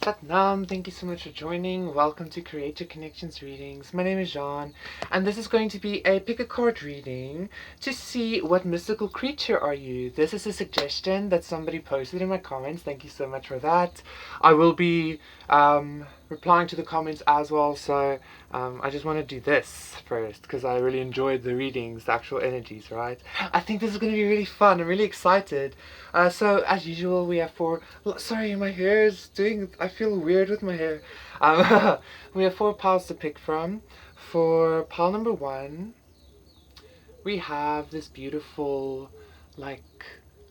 Satnam, thank you so much for joining. Welcome to Creator Connections Readings. My name is Jean, and this is going to be a pick a card reading to see what mystical creature are you. This is a suggestion that somebody posted in my comments. Thank you so much for that. I will be replying to the comments as well, so I just want to do this first because I really enjoyed the readings, the actual energies, right? I think this is going to be really fun. I'm really excited. So as usual, we have four. Sorry, my hair is doing. I feel weird with my hair. We have four piles to pick from. For pile number one, we have this beautiful, like,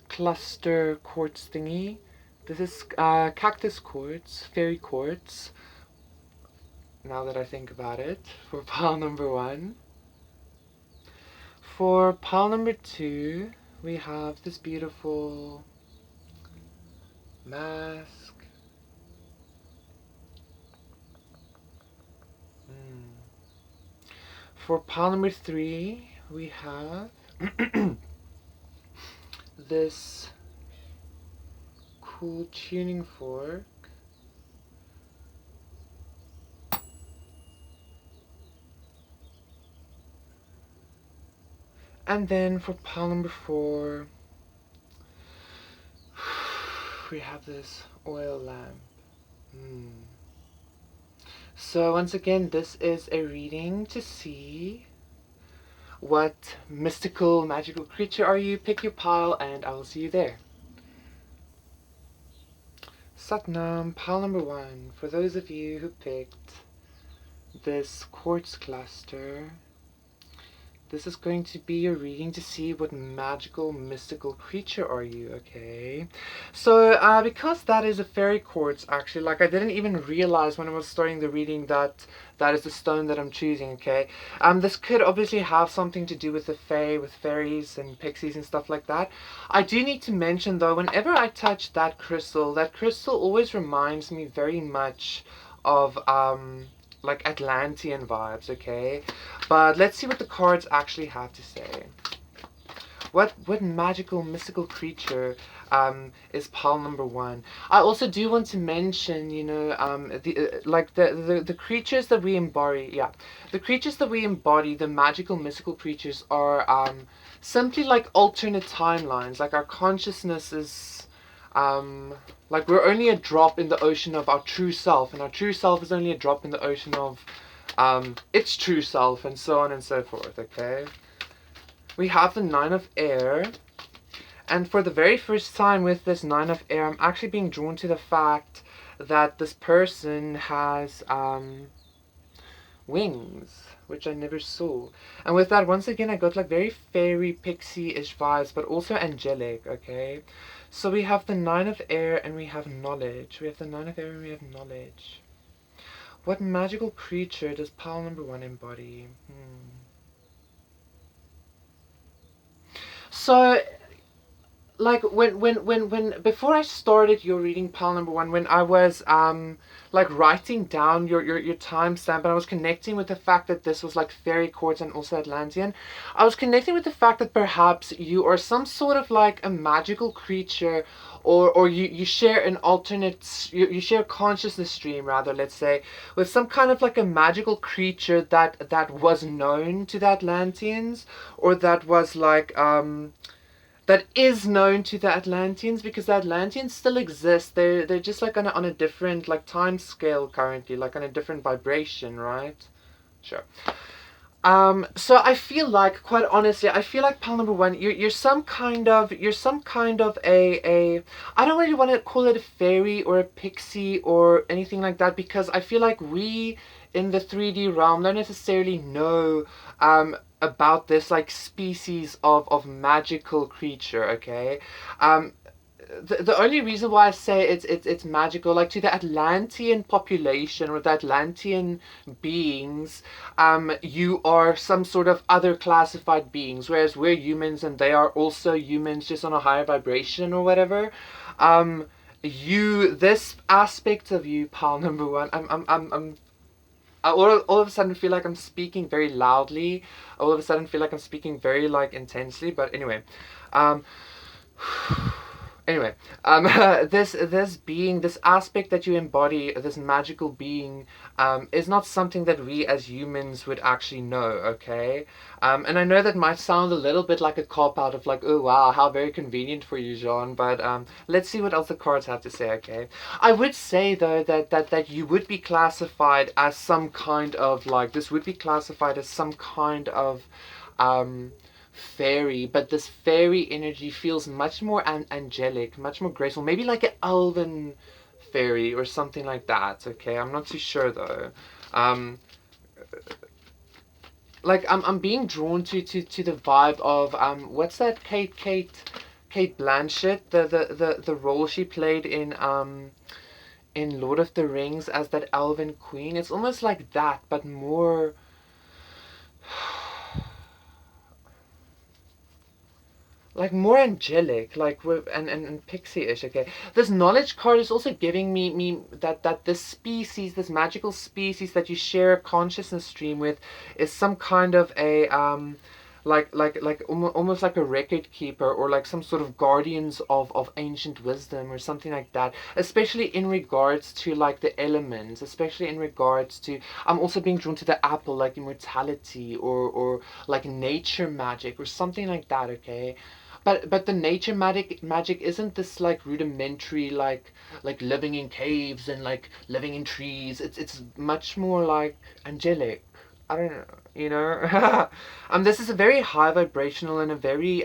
cluster quartz thingy. This is cactus quartz, fairy quartz. Now that I think about it, for pile number one. For pile number two, we have this beautiful mask. For pile number three, we have this cool tuning fork. And then for pile number four, we have this oil lamp. So once again, this is a reading to see what mystical, magical creature are you. Pick your pile and I will see you there. Satnam, pile number one. For those of you who picked this quartz cluster, this is going to be your reading to see what magical, mystical creature are you, okay? So, because that is a fairy quartz, actually, like, I didn't even realize when I was starting the reading that that is the stone that I'm choosing, okay? This could obviously have something to do with the fae, with fairies and pixies and stuff like that. I do need to mention, though, whenever I touch that crystal always reminds me very much of, like Atlantean vibes, okay? But let's see what the cards actually have to say. What magical, mystical creature is pile number one? I also do want to mention, you know, the creatures that we embody. Yeah, the creatures that we embody, the magical, mystical creatures, are simply like alternate timelines. Like our consciousness is like we're only a drop in the ocean of our true self, and our true self is only a drop in the ocean of its true self, and so on and so forth, okay? We have the Nine of Air, and for the very first time with this Nine of Air, I'm actually being drawn to the fact that this person has wings, which I never saw. And with that, once again, I got like very fairy, pixie-ish vibes, but also angelic, okay? So we have the Nine of Air and we have knowledge. We have the Nine of Air and we have knowledge. What magical creature does pile number one embody? So, like when before I started your reading pile number one, when I was like writing down your timestamp, and I was connecting with the fact that this was like fairy quartz and also Atlantean, I was connecting with the fact that perhaps you are some sort of like a magical creature, or you share an alternate, you share consciousness stream rather, let's say, with some kind of like a magical creature that was known to the Atlanteans, or that was like that is known to the Atlanteans, because the Atlanteans still exist. They're just like on a different like time scale currently, like on a different vibration, right? Sure. So I feel like, quite honestly, I feel like pile number one, you're some kind of a I don't really want to call it a fairy or a pixie or anything like that, because I feel like we in the 3D realm don't necessarily know about this like species of magical creature, okay? The only reason why I say it's magical, like to the Atlantean population or the Atlantean beings, you are some sort of other classified beings, whereas we're humans and they are also humans, just on a higher vibration or whatever. This aspect of you, pal number one, I all of a sudden feel like I'm speaking very loudly. All of a sudden feel like I'm speaking very like intensely. But anyway, um, Anyway, this aspect that you embody, this magical being, is not something that we as humans would actually know. Okay, and I know that might sound a little bit like a cop out of like, oh wow, how very convenient for you, Jean. But let's see what else the cards have to say. Okay, I would say though that you would be classified as some kind of like this would be classified as some kind of um fairy, but this fairy energy feels much more angelic, much more graceful, maybe like an elven fairy or something like that. Okay, I'm not too sure though. um like I'm being drawn to the vibe of what's that Kate Blanchett, the role she played in Lord of the Rings as that elven queen. It's almost like that, but more like more angelic, like with and pixie-ish. Okay, this knowledge card is also giving me that this species, this magical species that you share a consciousness stream with, is some kind of a almost like a record keeper, or like some sort of guardians of ancient wisdom or something like that, especially in regards to like the elements, especially in regards to, I'm also being drawn to the apple, like immortality, or like nature magic or something like that. Okay, but the nature magic isn't this like rudimentary, like living in caves and like living in trees. It's much more like angelic. I don't know, you know. This is a very high vibrational and a very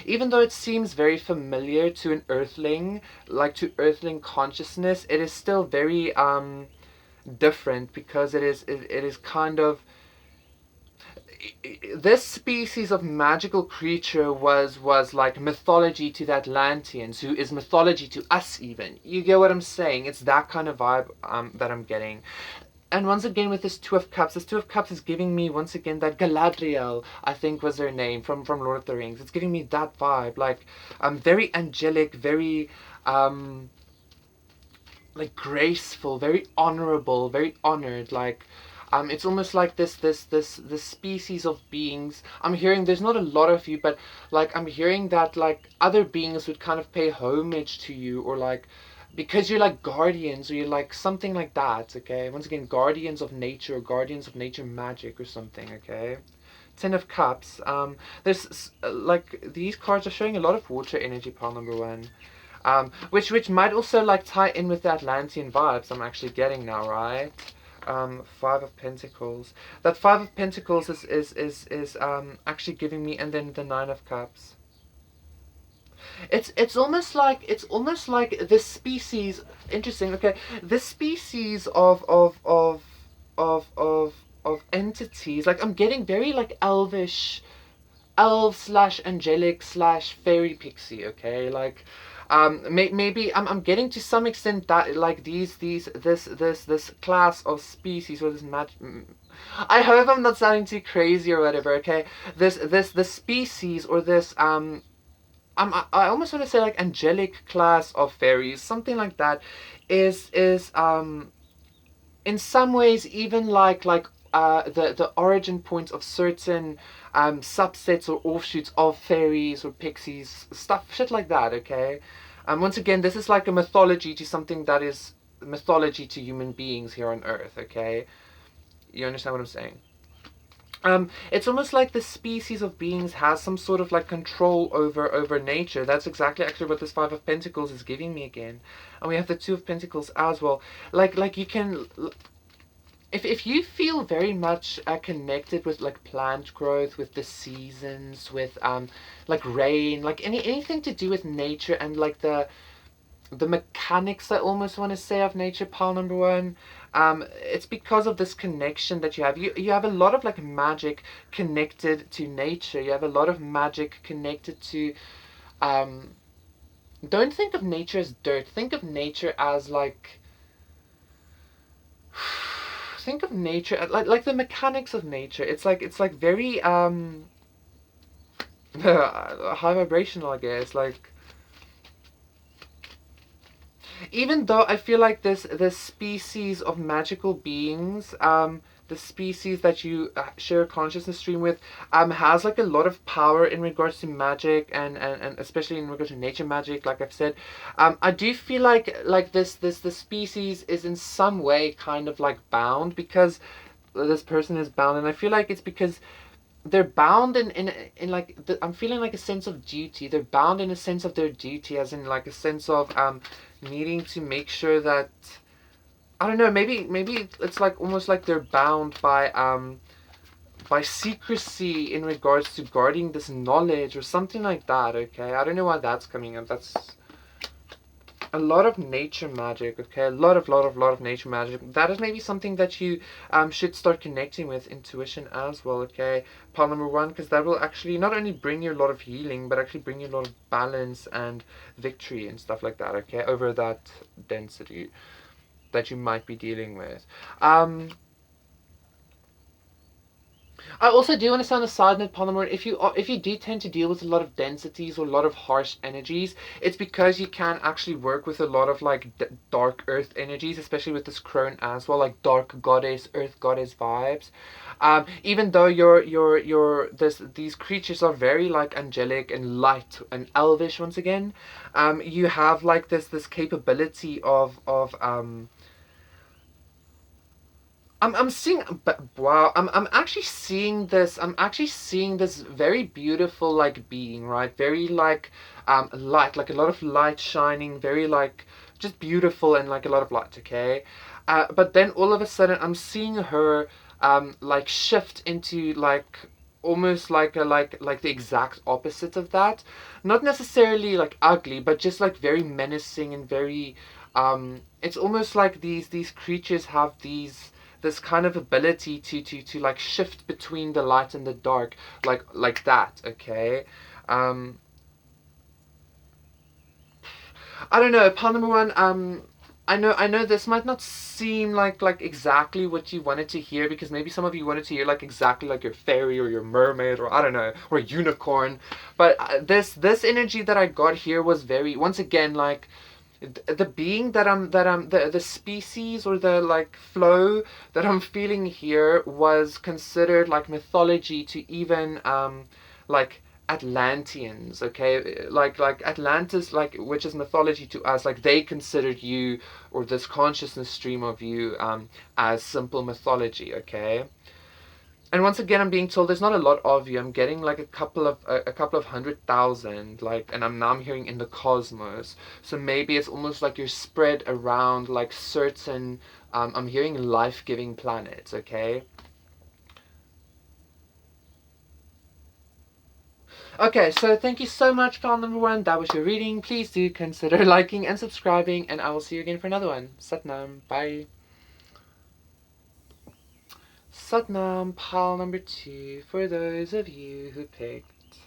even though it seems very familiar to an earthling, like to earthling consciousness, it is still very different, because it is kind of, this species of magical creature was like mythology to the Atlanteans, who is mythology to us even. You get what I'm saying? It's that kind of vibe that I'm getting. And once again with this Two of Cups, this Two of Cups is giving me once again that Galadriel, I think was her name, from Lord of the Rings. It's giving me that vibe, like very angelic, very like graceful, very honorable, very honored, like it's almost like this species of beings. I'm hearing there's not a lot of you, but like I'm hearing that like other beings would kind of pay homage to you, or like because you're like guardians, or you're like something like that. Okay, once again, guardians of nature, or guardians of nature magic or something. Okay, Ten of Cups. There's like these cards are showing a lot of water energy, pile number one. Which might also like tie in with the Atlantean vibes I'm actually getting now, right? Five of Pentacles. That Five of Pentacles is actually giving me, and then the Nine of Cups. It's almost like this species. Interesting. Okay, this species of entities. Like I'm getting very like elvish, elf slash angelic slash fairy pixie. Okay, like maybe I'm getting to some extent that like this class of species, or this I hope I'm not sounding too crazy or whatever. Okay, this species, or this I almost want to say like angelic class of fairies, something like that, is in some ways even the origin point of certain subsets or offshoots of fairies or pixies, stuff, shit like that. Okay, once again, this is like a mythology to something that is mythology to human beings here on Earth. Okay, you understand what I'm saying? It's almost like the species of beings has some sort of like control over nature. That's exactly actually what this Five of Pentacles is giving me again, and we have the Two of Pentacles as well. Like you can, if you feel very much connected with like plant growth, with the seasons, with like rain, like anything to do with nature, and like the mechanics, I almost want to say, of nature, pile number one. It's because of this connection that you have. You have a lot of like magic connected to nature. You have a lot of magic connected to. Don't think of nature as dirt. Think of nature as like. Think of nature as like the mechanics of nature. It's like very high vibrational, I guess. Like, even though I feel like this species of magical beings, the species that you share a consciousness stream with has like a lot of power in regards to magic, and especially in regards to nature magic, like I've said. I do feel like the species is in some way kind of like bound, because this person is bound, and I feel like it's because they're bound in like I'm feeling like a sense of duty. They're bound in a sense of their duty, as in like a sense of needing to make sure that, I don't know, maybe it's like almost like they're bound by secrecy in regards to guarding this knowledge or something like that. Okay, I don't know why that's coming up. That's a lot of nature magic. Okay, a lot of nature magic. That is maybe something that you should start connecting with intuition as well. Okay, pile number one, because that will actually not only bring you a lot of healing, but actually bring you a lot of balance and victory and stuff like that. Okay, over that density that you might be dealing with. I also do want to say on a side note, Polymer, if you do tend to deal with a lot of densities or a lot of harsh energies, it's because you can actually work with a lot of like dark earth energies, especially with this crone as well, like dark goddess, earth goddess vibes. Even though these creatures are very like angelic and light and elvish once again, you have like this capability of. I'm seeing, but wow, I'm actually seeing this. I'm actually seeing this very beautiful like being, right? Very like light, like a lot of light shining, very like just beautiful and like a lot of light. Okay, but then all of a sudden I'm seeing her like shift into like almost like like the exact opposite of that. Not necessarily like ugly, but just like very menacing and very it's almost like these creatures have this kind of ability to like shift between the light and the dark, like that. Okay, um I don't know, part number one. I know this might not seem like exactly what you wanted to hear, because maybe some of you wanted to hear like exactly like your fairy or your mermaid, or I don't know, or a unicorn. But this energy that I got here was very, once again, like the being that I'm the species or the like flow that I'm feeling here was considered like mythology to even like Atlanteans. Okay, like Atlantis, like, which is mythology to us, like they considered you, or this consciousness stream of you, as simple mythology. Okay, and once again, I'm being told there's not a lot of you. I'm getting like a couple of 100,000, like, and I'm hearing in the cosmos. So maybe it's almost like you're spread around like certain. I'm hearing life-giving planets. Okay. Okay, so thank you so much, pal number one. That was your reading. Please do consider liking and subscribing, and I will see you again for another one. Satnam. Bye. Satnam, pal number two. For those of you who picked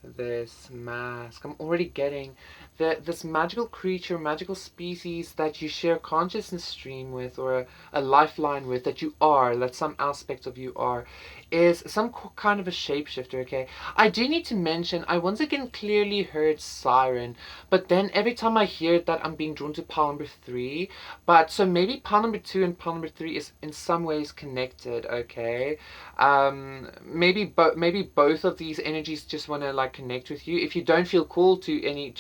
this mask, I'm already getting this magical creature, magical species that you share consciousness stream with, or a lifeline with, that you are, that some aspect of you are, is some kind of a shapeshifter. Okay, I do need to mention, I once again clearly heard siren, but then every time I hear that, I'm being drawn to pile number three. But so maybe pile number two and pile number three is in some ways connected. Okay, maybe both of these energies just want to like connect with you. If you don't feel called to any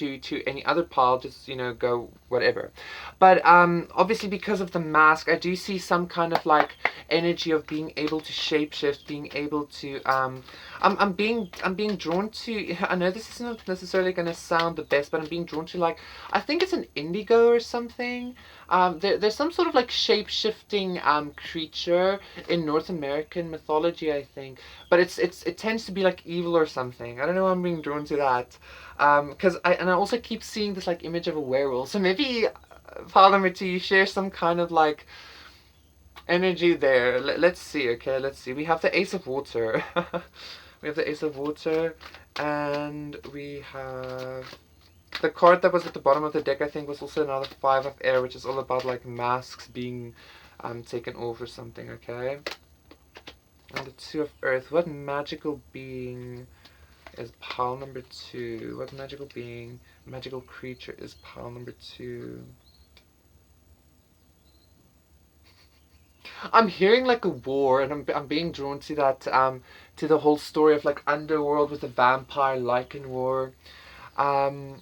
other pile, just go whatever. But obviously, because of the mask, I do see some kind of like energy of being able to shapeshift, being able to I'm being drawn to. I know this isn't necessarily going to sound the best, but I'm being drawn to, like, I think it's an indigo or something. There's some sort of like shape shifting creature in North American mythology, I think, but it tends to be like evil or something. I don't know why I'm being drawn to that, because I also keep seeing this like image of a werewolf. So maybe Father Mati, you share some kind of like energy there. Let's see. Okay, let's see. We have the Ace of Water. We have the Ace of Water, and we have the card that was at the bottom of the deck. I think was also another Five of Air, which is all about like masks being taken off or something. Okay, and the Two of Earth. What magical being is pile number two? What magical being, magical creature is pile number two? I'm hearing like a war, and I'm being drawn to that to the whole story of like underworld with the vampire lichen war. Um,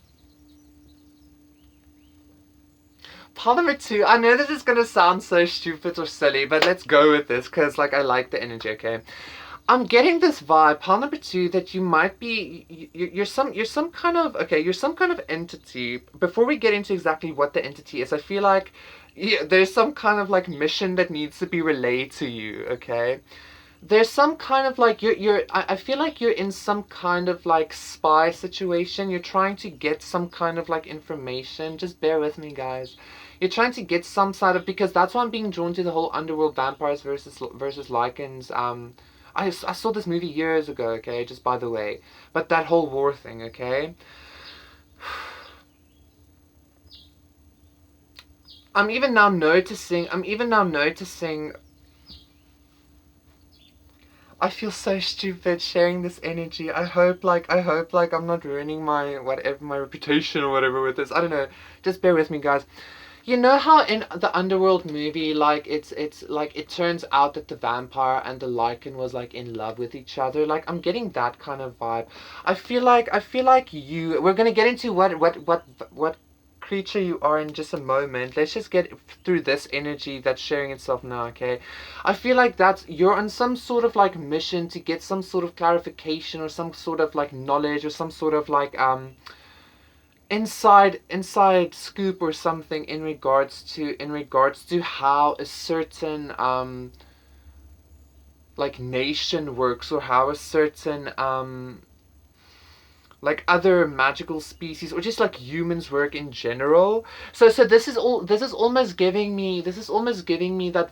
Part number two. I know this is gonna sound so stupid or silly, but let's go with this because like I like the energy. Okay, I'm getting this vibe, pile number two, that you might be you're some kind of okay, you're some kind of entity. Before we get into exactly what the entity is, I feel like there's some kind of like mission that needs to be relayed to you. Okay, there's some kind of like I feel like you're in some kind of like spy situation. You're trying to get some kind of like information. Just bear with me, guys. You're trying to get some sort of, because that's why I'm being drawn to the whole underworld vampires versus lichens. I saw this movie years ago, okay, just by the way. But that whole war thing, okay? I'm even now noticing I feel so stupid sharing this energy. I hope like I'm not ruining my whatever my reputation or whatever with this. I don't know. Just bear with me, guys. You know how in the Underworld movie, like it's like it turns out that the vampire and the lichen was like in love with each other. Like I'm getting that kind of vibe. I feel like you. We're gonna get into what creature you are in just a moment. Let's just get through this energy that's sharing itself now. Okay, I feel like that's you're on some sort of like mission to get some sort of clarification or some sort of like knowledge or some sort of like inside scoop or something in regards to how a certain like nation works, or how a certain like other magical species or just like humans work in general. So this is almost giving me that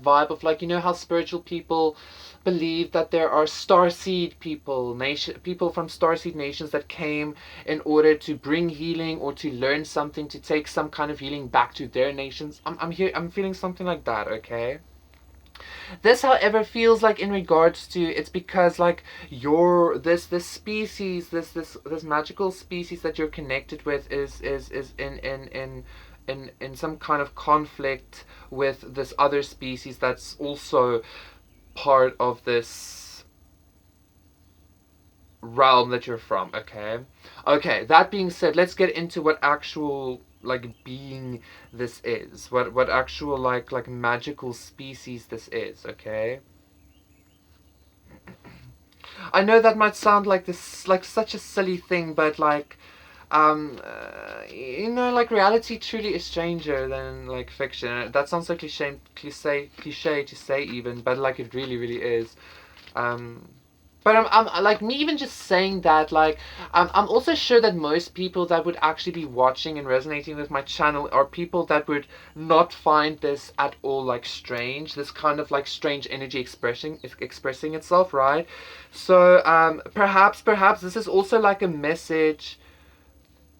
vibe of like, you know how spiritual people believe that there are starseed people from starseed nations that came in order to bring healing or to learn something, to take some kind of healing back to their nations. I'm feeling something like that, okay? This, however, feels like in regards to, it's because like your this species, this magical species that you're connected with is in some kind of conflict with this other species that's also part of this realm that you're from. Okay, okay. That being said, let's get into what actual like being this is, what actual like magical species this is. Okay, I know that might sound like this like such a silly thing, but like you know, like reality truly is stranger than like fiction. That sounds like cliche to say even, but like it really is. um but I'm like, me even just saying that, like I'm also sure that most people that would actually be watching and resonating with my channel are people that would not find this at all like strange, this kind of like strange energy expressing itself, right? So perhaps this is also like a message.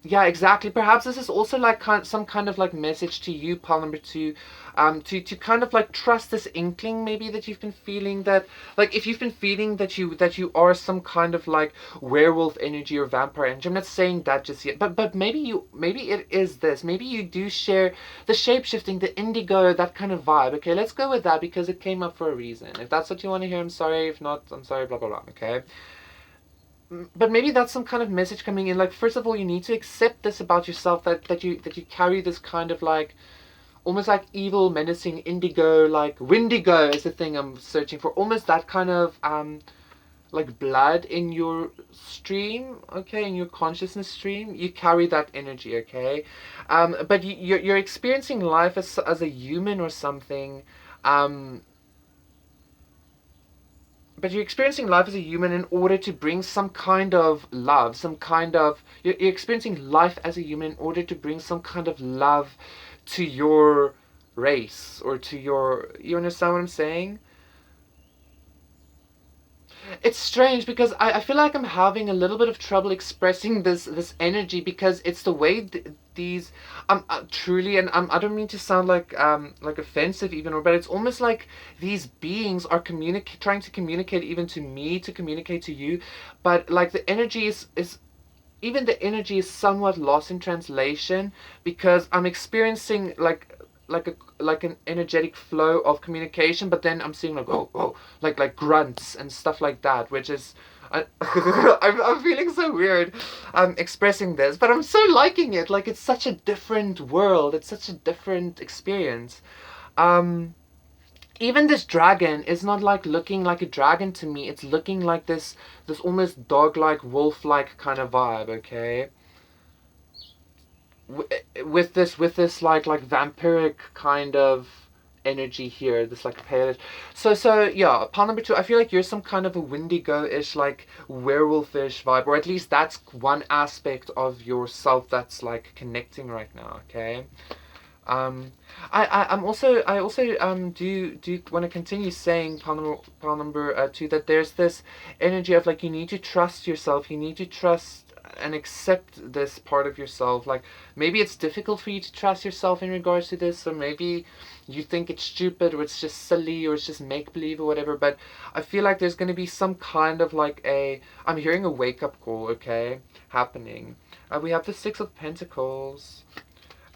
Yeah, exactly. Perhaps this is also like some kind of like message to you, pal number two, to kind of like trust this inkling maybe that you've been feeling, that like if you've been feeling that you are some kind of like werewolf energy or vampire energy. I'm not saying that just yet, but maybe it is this. Maybe you do share the shape shifting, the indigo, that kind of vibe. Okay, let's go with that because it came up for a reason. If that's what you want to hear, I'm sorry. If not, I'm sorry. Blah blah blah. Okay. But maybe that's some kind of message coming in. Like, first of all, you need to accept this about yourself, that you carry this kind of like almost like evil, menacing indigo, like windigo is the thing I'm searching for. Almost that kind of like blood in your stream, okay, in your consciousness stream. You carry that energy, okay. But you're experiencing life as a human or something. Um, but you're experiencing life as a human in order to bring some kind of love, some kind of you're experiencing life as a human in order to bring some kind of love to your race, or to your, you understand what I'm saying? It's strange because I feel like I'm having a little bit of trouble expressing this energy, because it's the way these truly, and I don't mean to sound like offensive even, or, but it's almost like these beings are trying to communicate even to me, to communicate to you, but like the energy is even the energy is somewhat lost in translation, because I'm experiencing an energetic flow of communication, but then I'm seeing like like grunts and stuff like that, which is I'm feeling so weird expressing this, but I'm so liking it. Like, it's such a different world, it's such a different experience. Even this dragon is not like looking like a dragon to me. It's looking like this almost dog-like, wolf-like kind of vibe. Okay, with this like vampiric kind of energy here. This like pale. So yeah. Pile number 2. I feel like you're some kind of a Wendigo-ish, like werewolfish vibe, or at least that's one aspect of yourself that's like connecting right now. Okay. I also do want to continue saying pile number 2, that there's this energy of like you need to trust yourself, you need to trust and accept this part of yourself. Like, maybe it's difficult for you to trust yourself in regards to this, or maybe you think it's stupid, or it's just silly, or it's just make believe or whatever. But I feel like there's going to be some kind of like I'm hearing a wake up call, okay, happening. We have the 6 of Pentacles.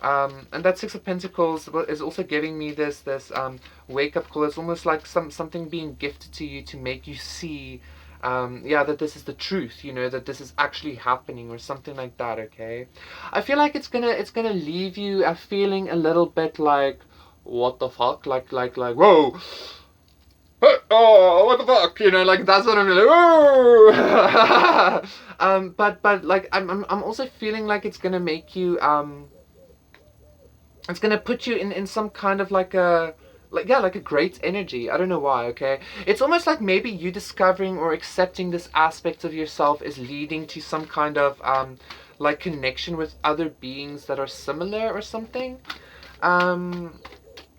And that 6 of Pentacles is also giving me this wake up call. It's almost like something being gifted to you to make you see, that this is the truth. You know, that this is actually happening, or something like that. Okay, I feel like it's gonna leave you feeling a little bit like, what the fuck, like whoa. Oh, what the fuck? You know, like that's what I'm like. Oh! But like I'm also feeling like it's gonna make you it's gonna put you in some kind of like a great energy. I don't know why. Okay, it's almost like maybe you discovering or accepting this aspect of yourself is leading to some kind of like connection with other beings that are similar or something.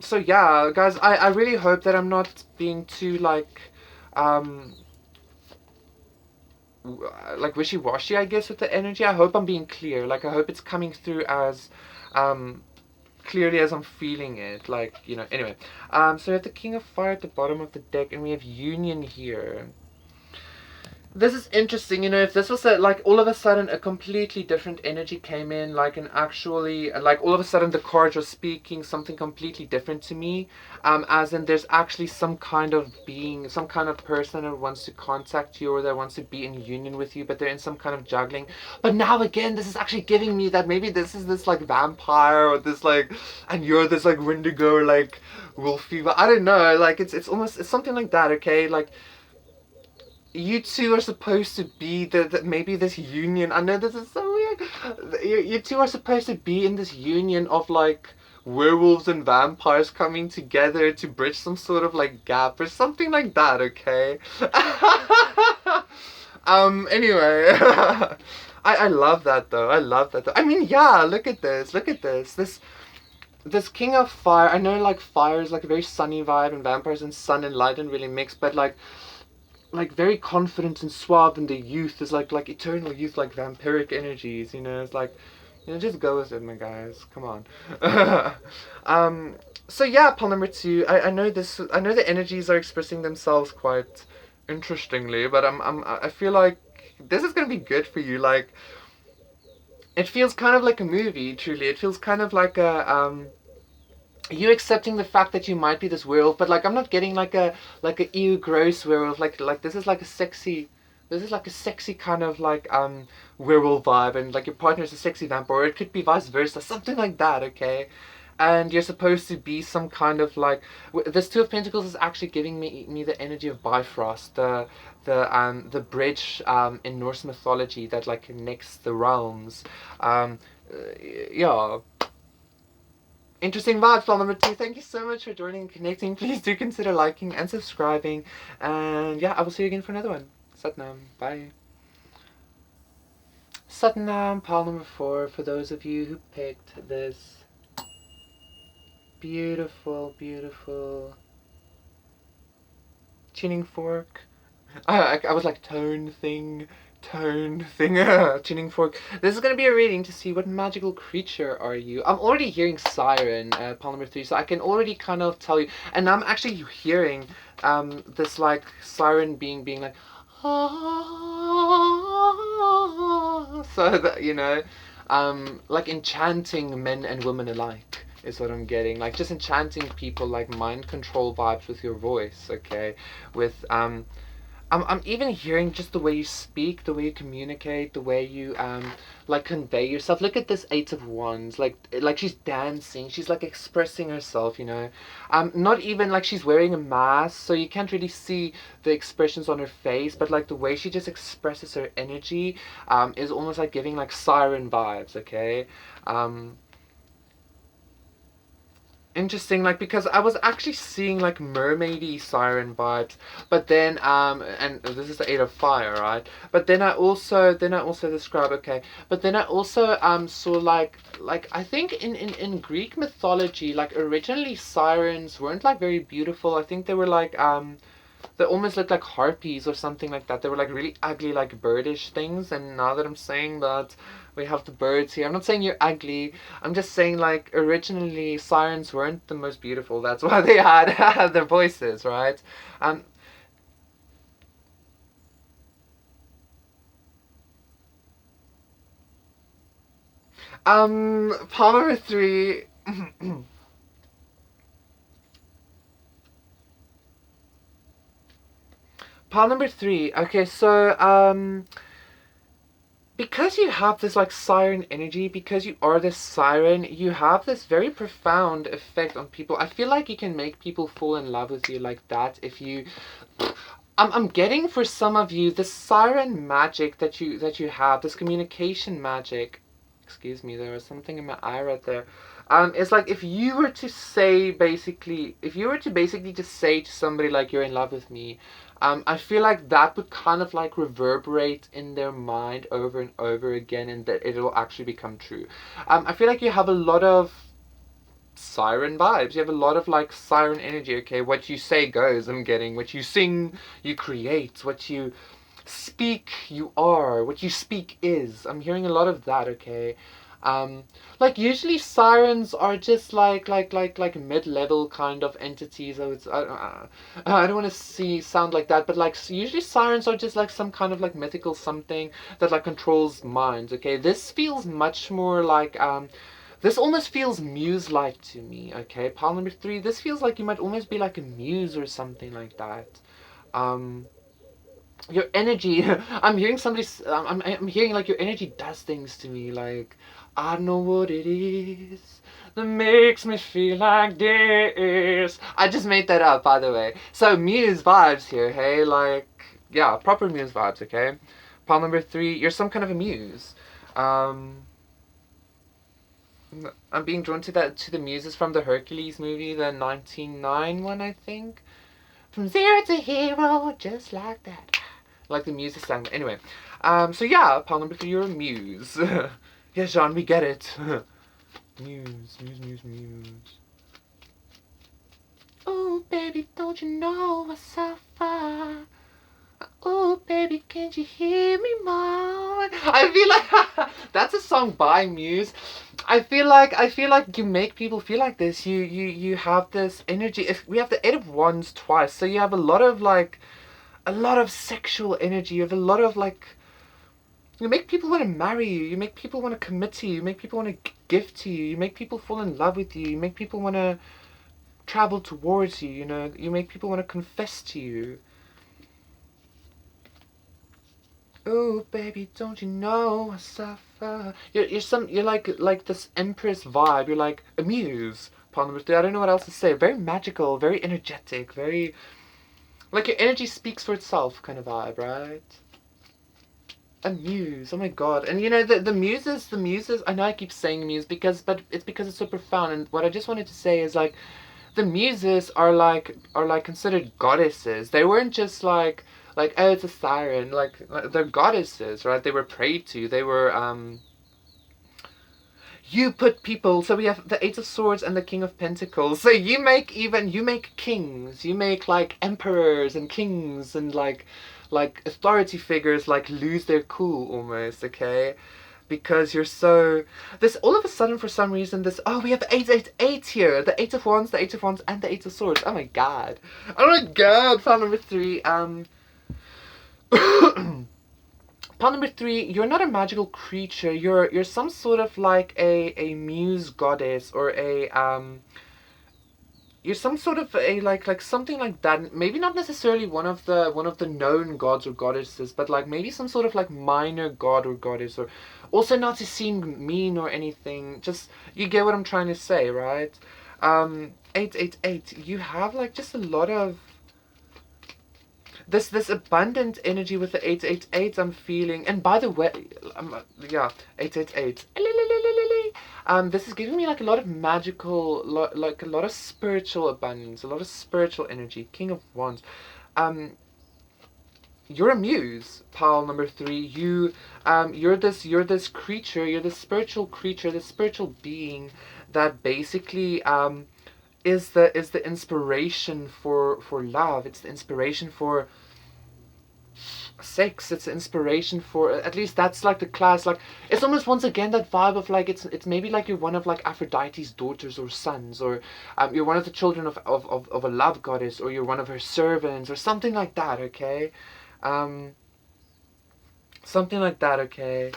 So yeah, guys, I really hope that I'm not being too like wishy-washy, I guess, with the energy. I hope I'm being clear. Like, I hope it's coming through as clearly as I'm feeling it. Like, you know, anyway. So we have the King of Fire at the bottom of the deck, and we have Union here. This is interesting, you know, if this was like all of a sudden a completely different energy came in, like an actually, like all of a sudden the cards are speaking something completely different to me, as in there's actually some kind of being, some kind of person that wants to contact you or that wants to be in union with you, but they're in some kind of juggling. But now again, this is actually giving me that maybe this is this like vampire, or this like, and you're this like Wendigo, or like wolfy, but I don't know, like it's almost, it's something like that, okay, like you two are supposed to be the maybe this union. I know this is so weird. You two are supposed to be in this union of like werewolves and vampires coming together to bridge some sort of like gap or something like that. Okay. Anyway, I love that though. I love that though. I mean, yeah. Look at this. Look at this. This King of Fire. I know like fire is like a very sunny vibe, and vampires and sun and light don't really mix, but like very confident and suave, and the youth is like eternal youth, like vampiric energies, you know. It's like, you know, just go with it, my guys, come on. So yeah, pile number 2, I know this, I know the energies are expressing themselves quite interestingly, but I feel like this is gonna be good for you. Like, it feels kind of like a movie, truly. It feels kind of like a you accepting the fact that you might be this werewolf, but like I'm not getting like a ew gross werewolf. Like this is like a sexy, kind of like werewolf vibe, and like your partner is a sexy vampire, or it could be vice versa, something like that. Okay, and you're supposed to be some kind of like this 2 of Pentacles is actually giving me the energy of Bifrost, the bridge in Norse mythology that like connects the realms. Yeah. Interesting vibes, file number 2. Thank you so much for joining and connecting. Please do consider liking and subscribing. And yeah, I will see you again for another one. Satnam. Bye. Satnam, pile number 4. For those of you who picked this beautiful, beautiful tuning fork. I was like tone thing, tuning fork. This is going to be a reading to see what magical creature are you. I'm already hearing siren, pile number 3, so I can already kind of tell you, and I'm actually hearing this like siren being like so that, you know, like enchanting men and women alike. is what I'm getting. Like just enchanting people, like mind control vibes with your voice, okay? With I'm even hearing just the way you speak, the way you communicate, the way you like convey yourself. Look at this Eight of Wands, like she's dancing, she's like expressing herself, you know. Not even like she's wearing a mask, so you can't really see the expressions on her face, but like the way she just expresses her energy, is almost like giving like siren vibes, okay? Um, Interesting, like because I was actually seeing like mermaidy siren vibes, but then and this is the Eight of Fire, right? But then I also describe, okay, but then I also saw like I think in Greek mythology, like originally sirens weren't like very beautiful. I think they were like they almost looked like harpies or something like that. They were like really ugly, like birdish things. And now that I'm saying that we have the birds here, I'm not saying you're ugly. I'm just saying like originally sirens weren't the most beautiful. That's why they had their voices, right? Um, Part number three. Part number three. Okay, so because you have this like siren energy, because you are this siren, you have this very profound effect on people. I feel like you can make people fall in love with you like that if you I'm getting for some of you this siren magic that you have, this communication magic. Excuse me, there was something in my eye right there. It's like if you were to say basically, if you were to basically just say to somebody like you're in love with me, I feel like that would kind of like reverberate in their mind over and over again, and that it will actually become true. I feel like you have a lot of siren vibes. You have a lot of like siren energy, okay? What you say goes, I'm getting. What you sing, you create. What you speak, you are. What you speak is. I'm hearing a lot of that, okay? Um, like usually sirens are just like mid-level kind of entities. I don't want to see sound like that, but like usually sirens are just like some kind of like mythical something that like controls minds. Okay, this feels much more like this almost feels muse-like to me, okay? Pile number three, this feels like you might almost be like a muse or something like that. Um, your energy, I'm hearing somebody, I'm hearing like your energy does things to me, like, I don't know what it is that makes me feel like this. I just made that up, by the way. So, muse vibes here, hey? Like, yeah, proper muse vibes, okay? Pile number three, you're some kind of a muse. Um, I'm being drawn to the muses from the Hercules movie, the 1909 one, I think. From zero to hero, just like that. Like the muses sang. Anyway, so yeah, pile number three, you're a muse. Yes, Jean, we get it. Muse, muse, muse, muse. Oh, baby, don't you know I suffer? Oh, baby, can't you hear me more? I feel like that's a song by Muse. I feel like you make people feel like this. You have this energy. If we have the Eight of Wands twice, so you have a lot of sexual energy. You have a lot of like. You make people want to marry you. You make people want to commit to you. You make people want to give to you. You make people fall in love with you. You make people want to travel towards you. You know. You make people want to confess to you. Oh, baby, don't you know I suffer? You're like this empress vibe. You're like a muse. Pardon me, I don't know what else to say. Very magical, very energetic, very like your energy speaks for itself kind of vibe, right? A muse. Oh my god. And you know the muses. I know I keep saying muse but it's because it's so profound. And what I just wanted to say is like the muses are like considered goddesses. They weren't just like oh it's a siren. Like they're goddesses, right? They were prayed to. They were you put people, so we have the Eight of Swords and the King of Pentacles. So you make kings. You make like emperors and kings and like authority figures like lose their cool almost, okay? Because you're so this all of a sudden for some reason this oh we have 888 here, the Eight of Wands, the Eight of Wands, and the Eight of Swords. Oh my god. Oh my god, file number three. Pile number 3, you're not a magical creature. You're some sort of like a muse goddess, or a you're some sort of a like something like that. Maybe not necessarily one of the known gods or goddesses, but like maybe some sort of like minor god or goddess, or also not to seem mean or anything. Just, you get what I'm trying to say, right? 888. You have like just a lot of this abundant energy with the 888. I'm feeling, and by the way, yeah, 888. This is giving me like a lot of magical, like a lot of spiritual abundance, a lot of spiritual energy. King of Wands. You're a muse, pile number 3. You're this creature. You're this spiritual creature, this spiritual being that basically is the inspiration for love. It's the inspiration for sex. It's the inspiration for, at least that's like the class. Like, it's almost once again that vibe of like it's maybe like you're one of like Aphrodite's daughters or sons, or you're one of the children of a love goddess, or you're one of her servants, or something like that. Okay, something like that. Okay.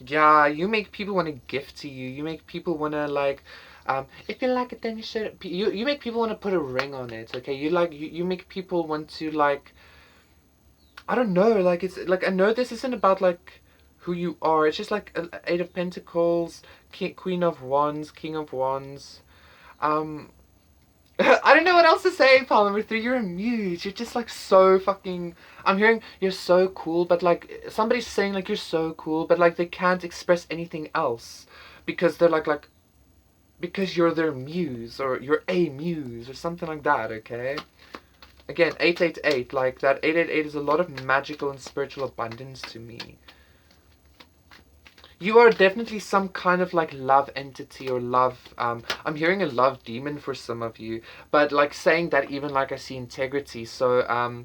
Yeah, you make people want to gift to you. You make people want to like, if you like it, then you should. You make people want to put a ring on it. Okay, you make people want to like, I don't know. Like, it's like, I know this isn't about like who you are. It's just like 8 of Pentacles, Queen of Wands, King of Wands. Um, I don't know what else to say, pile number 3. You're a muse. You're just like so fucking. I'm hearing you're so cool, but like somebody's saying like you're so cool, but like they can't express anything else because they're like because you're their muse, or you're a muse or something like that. Okay. Again, 888. Like that 888 is a lot of magical and spiritual abundance to me. You are definitely some kind of like love entity, or love, I'm hearing a love demon for some of you, but like saying that, even like I see integrity. So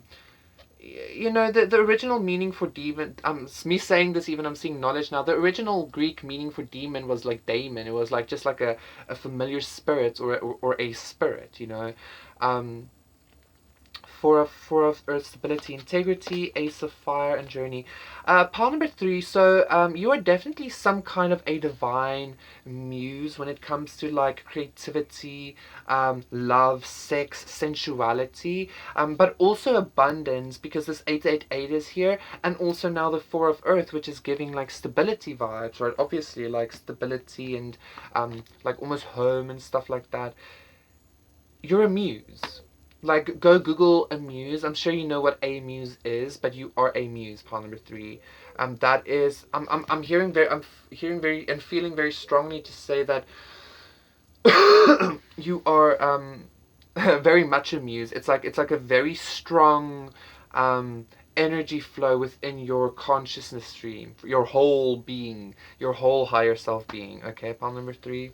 you know, the original meaning for demon, me saying this, even I'm seeing knowledge now, the original Greek meaning for demon was like daemon. It was like just like a familiar spirit, or a spirit, you know. um Four of Earth, stability, integrity, Ace of Fire, and Journey. Pile number 3. So you are definitely some kind of a divine muse when it comes to like creativity, love, sex, sensuality, but also abundance, because this 888 is here, and also now the Four of Earth, which is giving like stability vibes, right? Obviously, like stability and like almost home and stuff like that. You're a muse. Like, go Google a muse. I'm sure you know what a muse is, but you are a muse, pile number 3. That is, I'm hearing very and feeling very strongly to say that you are very much a muse. It's like a very strong energy flow within your consciousness stream, your whole being, your whole higher self being. Okay, pile number 3.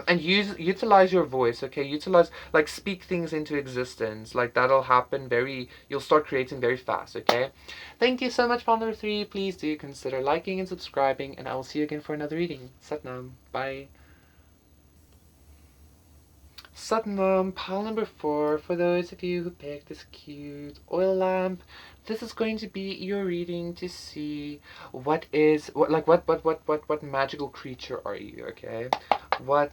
And utilize your voice. Okay, utilize, like, speak things into existence. Like, that'll happen you'll start creating very fast. Okay, thank you so much, pile number 3. Please do consider liking and subscribing, and I will see you again for another reading. Satnam. Bye. Satnam, pile number 4. For those of you who picked this cute oil lamp, this is going to be your reading to see what magical creature are you, okay? What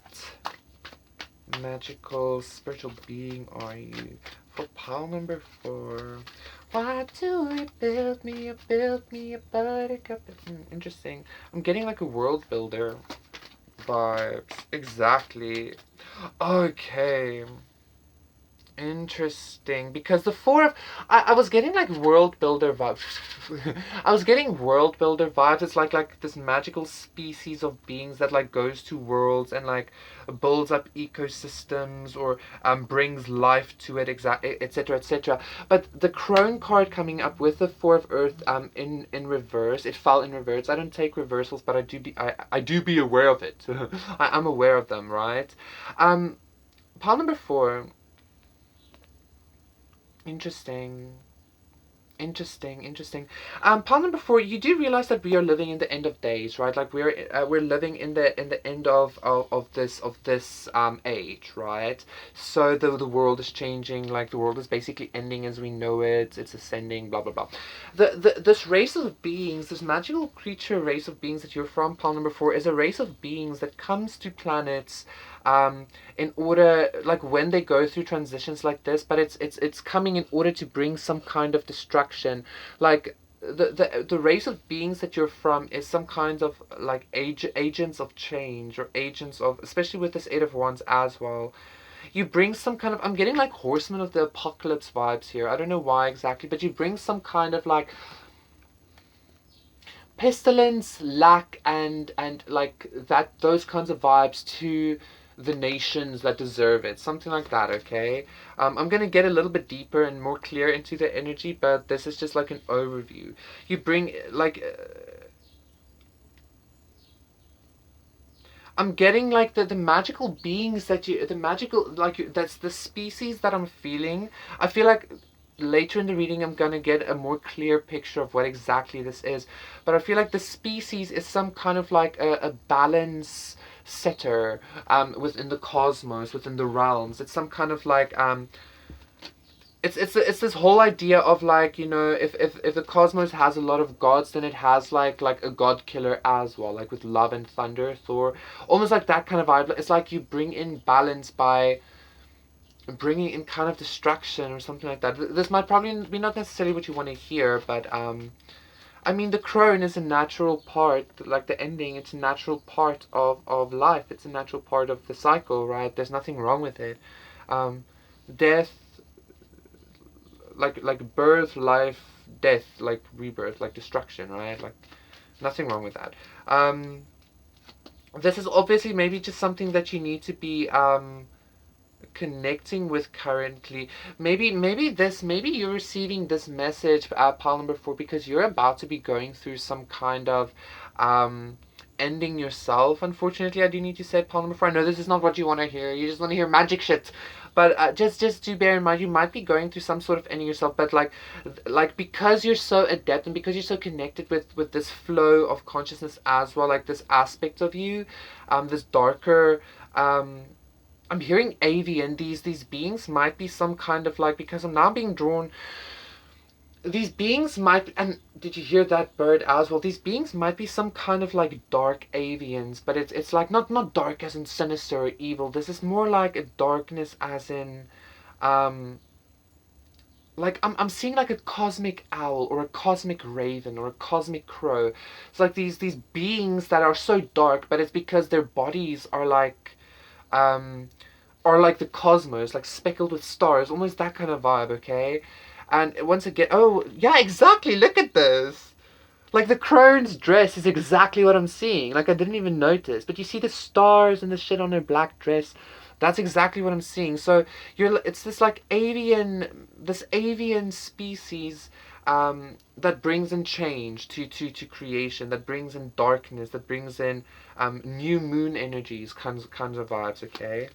magical spiritual being are you? For pile number 4. Why do you build me a buttercup? Interesting. I'm getting like a world builder vibes. Exactly. Okay. Interesting, because the 4 of, I was getting like world builder vibes. I was getting world builder vibes. It's like this magical species of beings that like goes to worlds and like builds up ecosystems, or brings life to it, etc, etc. But the crone card coming up with the 4 of Earth in reverse, it fell in reverse. I don't take reversals, but I do be aware of it. I'm aware of them, right? Pile number 4. Interesting. Interesting. Pile number 4. You do realize that we are living in the end of days, right? Like we're living in the end of this age, right? So the world is changing. Like the world is basically ending as we know it. It's ascending. Blah blah blah. This race of beings, this magical creature race of beings that you're from, pile number 4, is a race of beings that comes to planets. In order, like when they go through transitions like this, but it's coming in order to bring some kind of destruction. Like the race of beings that you're from is some kind of like agents of change, or agents of, especially with this 8 of Wands as well. You bring some kind of, I'm getting like horsemen of the apocalypse vibes here. I don't know why exactly, but you bring some kind of like pestilence, lack, and like that, those kinds of vibes to the nations that deserve it, something like that. Okay, I'm gonna get a little bit deeper and more clear into the energy, but this is just like an overview. You bring like I'm getting like the magical beings that you, the magical, like that's the species that I'm feeling. I feel like later in the reading I'm gonna get a more clear picture of what exactly this is. But I feel like the species is some kind of like a balance setter within the cosmos, within the realms. It's some kind of like it's this whole idea of like, you know, if the cosmos has a lot of gods, then it has like a god killer as well, like with love and thunder, Thor, almost like that kind of vibe. It's like you bring in balance by bringing in kind of destruction or something like that. This might probably be not necessarily what you want to hear, but I mean, the crone is a natural part, like the ending, it's a natural part of life. It's a natural part of the cycle, right? There's nothing wrong with it. Death, like birth, life, death, like rebirth, like destruction, right? Like nothing wrong with that. This is obviously maybe just something that you need to be connecting with currently. Maybe you're receiving this message, pile number 4, because you're about to be going through some kind of ending yourself. Unfortunately, I do need to say it, pile number 4. I know this is not what you want to hear. You just want to hear magic shit. But just do bear in mind, you might be going through some sort of ending yourself. But like because you're so adept and because you're so connected with this flow of consciousness as well, like this aspect of you, this darker I'm hearing avian. These beings might be some kind of like, because I'm now being drawn. These beings might, and did you hear that bird as well? These beings might be some kind of like dark avians, but it's like not dark as in sinister or evil. This is more like a darkness as in, um, like I'm seeing like a cosmic owl or a cosmic raven or a cosmic crow. It's like these beings that are so dark, but it's because their bodies are like, um or like the cosmos, like speckled with stars, almost that kind of vibe, okay? And once again, oh, yeah, exactly, look at this. Like the crone's dress is exactly what I'm seeing. Like I didn't even notice. But you see the stars and the shit on her black dress. That's exactly what I'm seeing. So it's this like avian species that brings in change to creation, that brings in darkness, that brings in new moon energies, kinds of vibes, okay?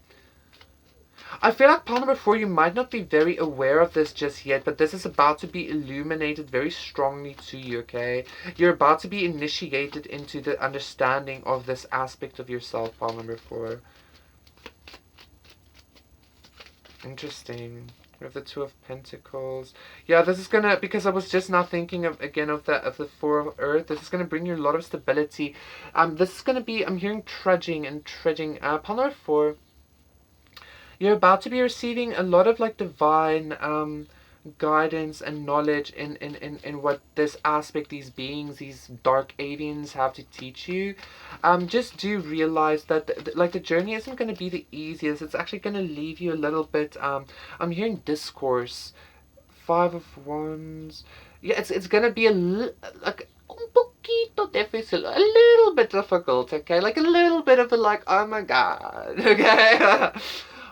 I feel like part number 4, you might not be very aware of this just yet, but this is about to be illuminated very strongly to you, okay? You're about to be initiated into the understanding of this aspect of yourself, part number 4. Interesting. We have the 2 of Pentacles. Yeah, this is gonna, because I was just now thinking of, again, of the 4 of Earth, this is gonna bring you a lot of stability. This is gonna be, I'm hearing trudging and treading. Part number 4, you're about to be receiving a lot of like divine guidance and knowledge in what this aspect, these beings, these dark avians have to teach you. Just do realize that like the journey isn't going to be the easiest. It's actually going to leave you a little bit I'm hearing discourse. 5 of Wands. Yeah, it's going to be like un poquito difícil, a little bit difficult, okay? Like a little bit of a like, oh my god, okay?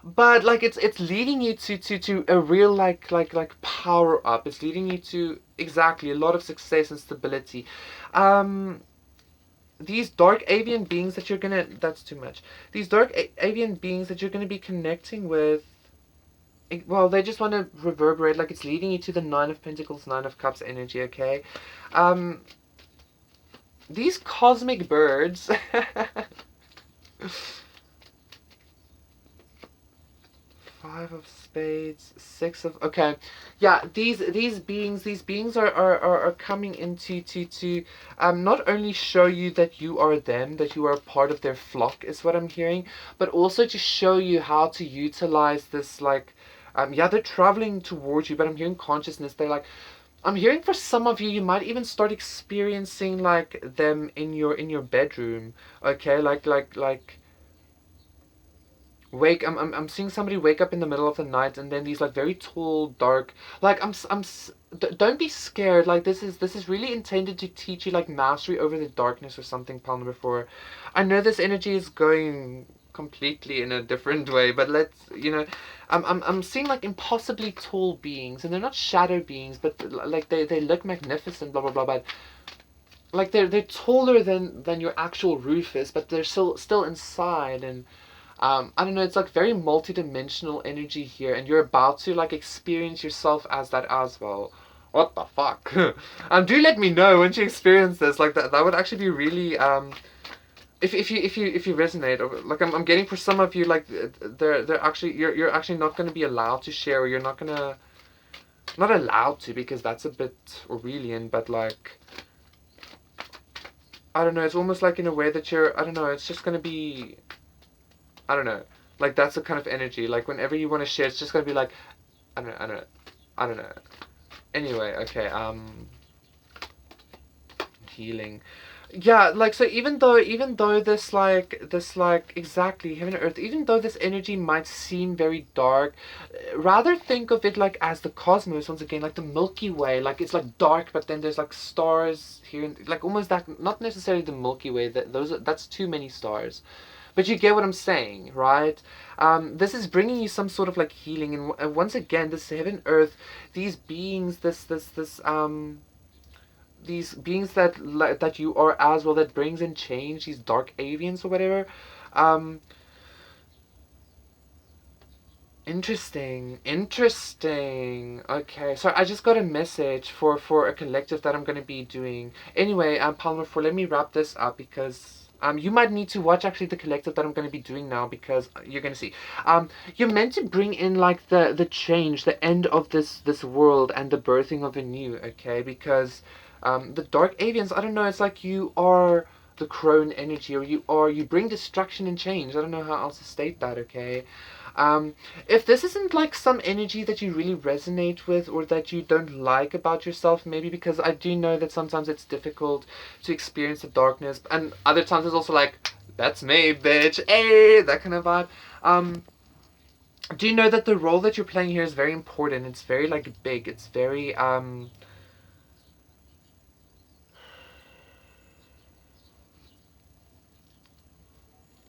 But like it's leading you to a real like power up. It's leading you to exactly a lot of success and stability. Um these dark avian beings that you're gonna, that's too much. These dark avian beings that you're gonna be connecting with, well, they just want to reverberate, like it's leading you to the Nine of Pentacles, Nine of Cups energy, okay? These cosmic birds... Five of Spades, Six of... Okay, yeah, these beings are coming into to not only show you that you are them, that you are a part of their flock, is what I'm hearing, but also to show you how to utilize this, like, yeah, they're traveling towards you, but I'm hearing consciousness. They're like, I'm hearing for some of you, you might even start experiencing like them in your bedroom. Okay, like I'm seeing somebody wake up in the middle of the night, and then these like very tall, dark, like don't be scared. Like this is really intended to teach you like mastery over the darkness or something. Palm number 4. I know this energy is going completely in a different way, but let's, I'm seeing like impossibly tall beings, and they're not shadow beings, but like they look magnificent, blah blah blah, but like they're taller than your actual roof is, but they're still inside. And I don't know, it's like very multi-dimensional energy here, and you're about to like experience yourself as that as well. What the fuck? Do let me know once you experience this. Like that would actually be really if you resonate. Or, like I'm getting for some of you, like they're actually you're actually not going to be allowed to share, or you're not allowed to, because that's a bit Aurelian, but like I don't know, it's almost like in a way that I don't know, it's just going to be, I don't know. Like that's the kind of energy. Like whenever you want to share, it's just gonna be like, I don't know. Anyway, okay. Healing. Yeah, like so. Even though this like exactly heaven and earth. Even though this energy might seem very dark, rather think of it like as the cosmos once again, like the Milky Way. Like it's like dark, but then there's like stars here, and like almost that. Not necessarily the Milky Way. That's too many stars. But you get what I'm saying, right? This is bringing you some sort of like healing, and once again, this heaven, earth, these beings, these beings that you are as well, that brings in change, these dark avians or whatever. Um, interesting. Okay, so I just got a message for a collective that I'm gonna be doing. Anyway, Palmer, for let me wrap this up, because you might need to watch actually the collective that I'm going to be doing now, because you're going to see. You're meant to bring in like the change, the end of this world, and the birthing of a new. Okay, because the dark avians, I don't know. It's like you are the crone energy, or you bring destruction and change. I don't know how else to state that. Okay. If this isn't like some energy that you really resonate with, or that you don't like about yourself, maybe because I do know that sometimes it's difficult to experience the darkness, and other times it's also like, that's me, bitch, hey, that kind of vibe. Do you know that the role that you're playing here is very important? It's very like big. It's very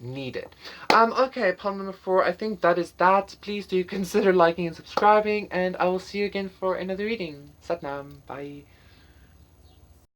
needed. Okay, pawn number 4, I think that is that. Please do consider liking and subscribing, and I will see you again for another reading. Satnam, bye.